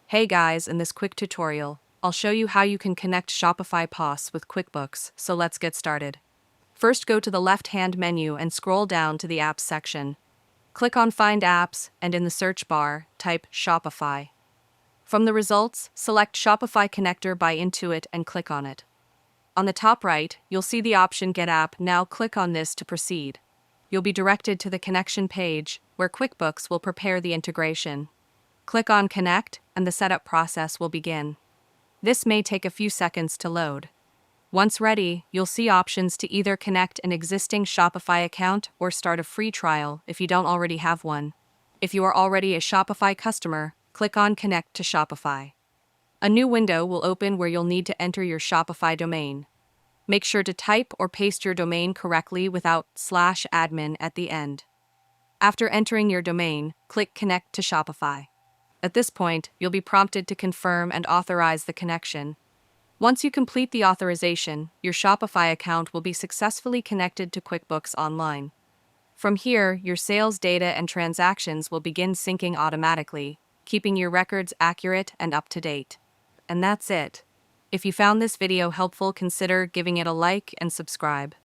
Hey guys, in this quick tutorial, I'll show you how you can connect Shopify POS with QuickBooks, so let's get started. First, go to the left-hand menu and scroll down to the Apps section. Click on Find Apps, and in the search bar, type Shopify. From the results, select Shopify Connector by Intuit and click on it. On the top right, you'll see the option Get App. Now click on this to proceed. You'll be directed to the connection page, where QuickBooks will prepare the integration. Click on Connect, and the setup process will begin. This may take a few seconds to load. Once ready, you'll see options to either connect an existing Shopify account or start a free trial if you don't already have one. If you are already a Shopify customer, click on Connect to Shopify. A new window will open where you'll need to enter your Shopify domain. Make sure to type or paste your domain correctly without /admin at the end. After entering your domain, click Connect to Shopify. At this point, you'll be prompted to confirm and authorize the connection. Once you complete the authorization, your Shopify account will be successfully connected to QuickBooks Online. From here, your sales data and transactions will begin syncing automatically, keeping your records accurate and up to date. And that's it. If you found this video helpful, consider giving it a like and subscribe.